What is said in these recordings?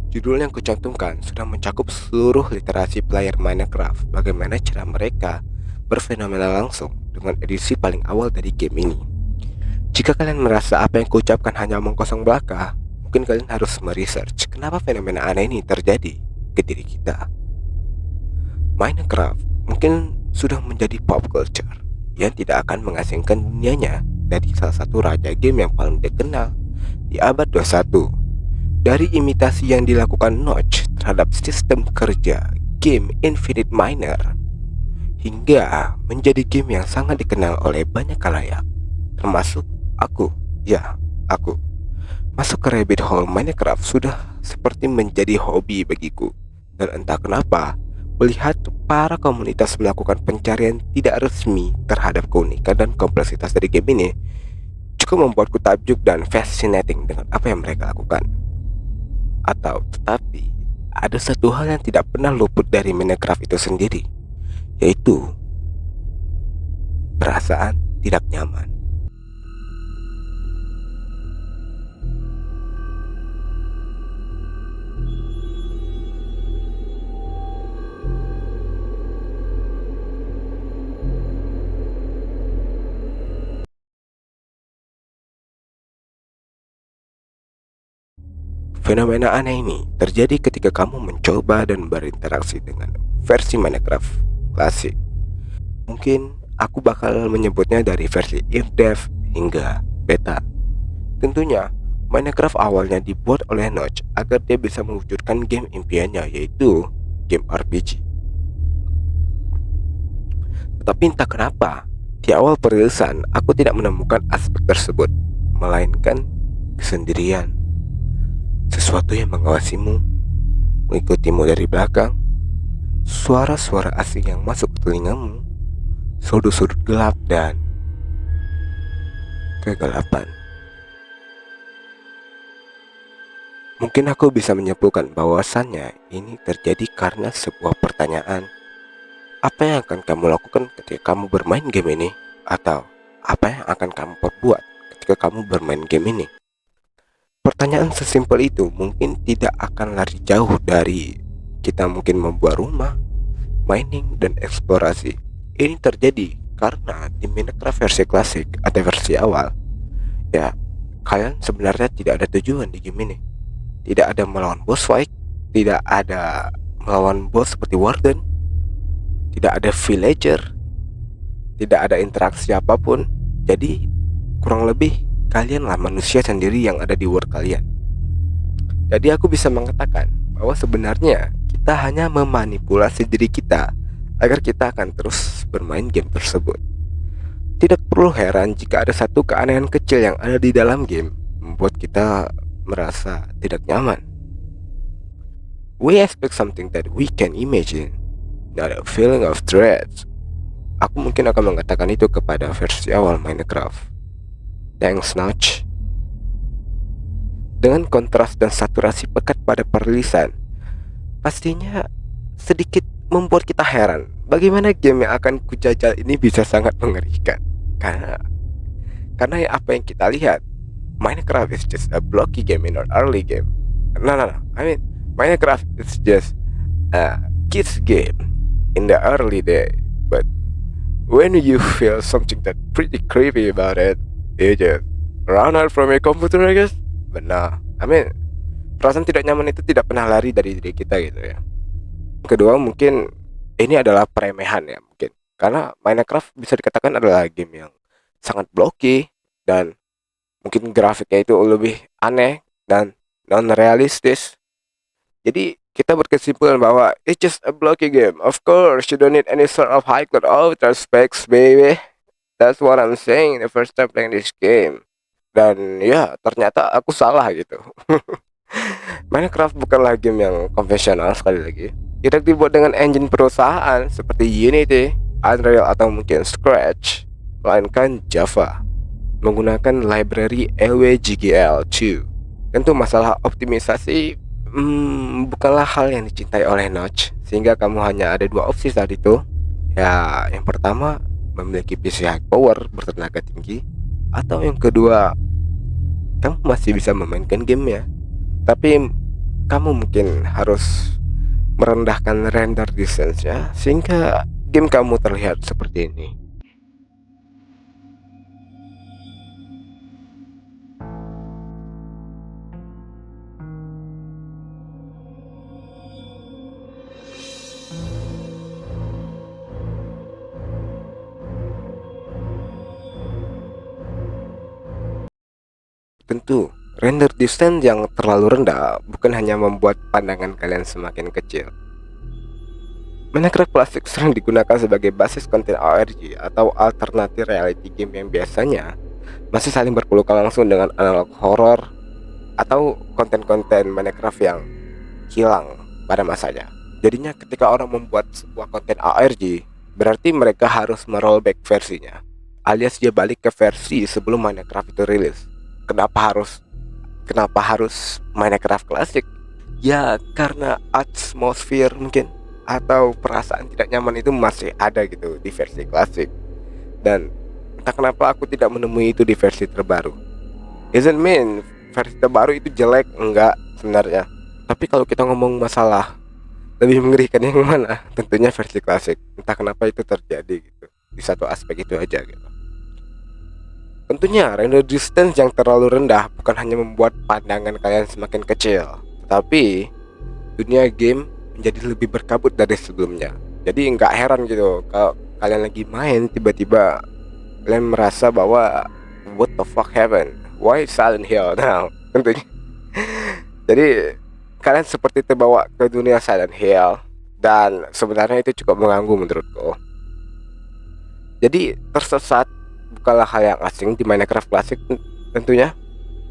Judul yang kucantumkan sudah mencakup seluruh literasi player Minecraft, bagaimana cara mereka berfenomena langsung dengan edisi paling awal dari game ini. Jika kalian merasa apa yang kuucapkan hanya omong kosong belaka, mungkin kalian harus meresearch kenapa fenomena aneh ini terjadi ke diri kita. Minecraft mungkin sudah menjadi pop culture yang tidak akan mengasingkan dunianya dari salah satu raja game yang paling dikenal di abad 21. Dari imitasi yang dilakukan Notch terhadap sistem kerja game Infinite Miner hingga menjadi game yang sangat dikenal oleh banyak khalayak, termasuk aku. Ya, aku. Masuk ke rabbit hole Minecraft sudah seperti menjadi hobi bagiku. Dan entah kenapa, melihat para komunitas melakukan pencarian tidak resmi terhadap keunikan dan kompleksitas dari game ini cukup membuatku takjub dan fascinating dengan apa yang mereka lakukan. Tetapi ada satu hal yang tidak pernah luput dari Minecraft itu sendiri, yaitu perasaan tidak nyaman. Fenomena aneh ini terjadi ketika kamu mencoba dan berinteraksi dengan versi Minecraft klasik. Mungkin aku bakal menyebutnya dari versi if-dev hingga beta. Tentunya, Minecraft awalnya dibuat oleh Notch agar dia bisa mewujudkan game impiannya, yaitu game RPG. Tetapi entah kenapa, di awal perilisan aku tidak menemukan aspek tersebut, melainkan kesendirian. Sesuatu yang mengawasimu, mengikutimu dari belakang, suara-suara asing yang masuk ke telingamu, sudut-sudut gelap dan kegelapan. Mungkin aku bisa menyimpulkan bahwasannya ini terjadi karena sebuah pertanyaan. Apa yang akan kamu lakukan ketika kamu bermain game ini? Atau apa yang akan kamu perbuat ketika kamu bermain game ini? Pertanyaan sesimpel itu mungkin tidak akan lari jauh dari kita mungkin membuat rumah, mining, dan eksplorasi. Ini terjadi karena di Minecraft versi klasik atau versi awal, ya, kalian sebenarnya tidak ada tujuan di game ini. Tidak ada melawan boss fight, tidak ada melawan bos seperti Warden, tidak ada villager, tidak ada interaksi apapun. Jadi kurang lebih kalianlah manusia sendiri yang ada di world kalian. Jadi aku bisa mengatakan bahwa sebenarnya kita hanya memanipulasi diri kita agar kita akan terus bermain game tersebut. Tidak perlu heran jika ada satu keanehan kecil yang ada di dalam game membuat kita merasa tidak nyaman. We expect something that we can imagine, not a feeling of dread. Aku mungkin akan mengatakan itu kepada versi awal Minecraft. Thanks Notch. Dengan kontras dan saturasi pekat pada perilisan, pastinya sedikit membuat kita heran bagaimana game yang akan kujajal ini bisa sangat mengerikan. Karena apa yang kita lihat, Minecraft is just a blocky game in an early game. No. I mean, Minecraft is just a kids game in the early day. But when you feel something that pretty creepy about it, you just run out from your computer, I guess. But no, I mean, perasaan tidak nyaman itu tidak pernah lari dari diri kita gitu ya. Kedua, mungkin ini adalah peremehan ya mungkin. Karena Minecraft bisa dikatakan adalah game yang sangat blocky dan mungkin grafiknya itu lebih aneh dan non-realistis. Jadi kita berkesimpulan bahwa it's just a blocky game. Of course, you don't need any sort of high class ultra specs, baby. That's what I'm saying the first time playing this game. Dan ya, ternyata aku salah gitu. Minecraft bukanlah game yang konvensional sekali lagi. Tidak dibuat dengan engine perusahaan seperti Unity, Unreal, atau mungkin Scratch, melainkan Java, menggunakan library LWGGL2. Tentu masalah optimisasi bukanlah hal yang dicintai oleh Notch, sehingga kamu hanya ada dua opsi saat itu. Ya, yang pertama memiliki PC high power bertenaga tinggi, atau yang kedua kamu masih bisa memainkan gamenya, tapi kamu mungkin harus merendahkan render distance-nya sehingga game kamu terlihat seperti ini. Tentu, render distance yang terlalu rendah bukan hanya membuat pandangan kalian semakin kecil. Minecraft Classic sering digunakan sebagai basis konten ARG atau alternative reality game yang biasanya masih saling berpelukan langsung dengan analog horror atau konten-konten Minecraft yang hilang pada masanya. Jadinya ketika orang membuat sebuah konten ARG, berarti mereka harus merollback versinya, alias dia balik ke versi sebelum Minecraft itu rilis. Kenapa harus Minecraft Classic? Ya karena atmosfer mungkin atau perasaan tidak nyaman itu masih ada gitu di versi klasik. Dan entah kenapa aku tidak menemui itu di versi terbaru. Isn't mean versi terbaru itu jelek, enggak sebenarnya. Tapi kalau kita ngomong masalah lebih mengerikan yang mana, tentunya versi klasik. Entah kenapa itu terjadi gitu. Di satu aspek itu aja gitu. Tentunya render distance yang terlalu rendah bukan hanya membuat pandangan kalian semakin kecil, tetapi dunia game menjadi lebih berkabut dari sebelumnya. Jadi nggak heran gitu kalau kalian lagi main tiba-tiba kalian merasa bahwa what the fuck happened? Why Silent Hill now? Tentunya. Jadi kalian seperti terbawa ke dunia Silent Hill dan sebenarnya itu cukup mengganggu menurutku. Jadi tersesat bukanlah hal yang asing di Minecraft Classic tentunya.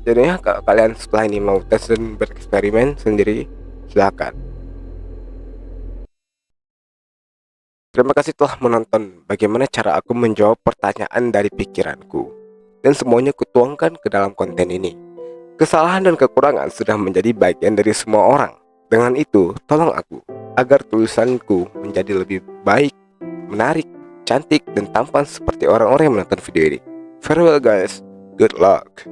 Jadinya kalau kalian setelah ini mau tes dan bereksperimen sendiri, silakan. Terima kasih telah menonton bagaimana cara aku menjawab pertanyaan dari pikiranku, dan semuanya kutuangkan ke dalam konten ini. Kesalahan dan kekurangan sudah menjadi bagian dari semua orang. Dengan itu, tolong aku agar tulisanku menjadi lebih baik, menarik, cantik, dan tampan seperti orang-orang yang menonton video ini. Farewell guys, good luck.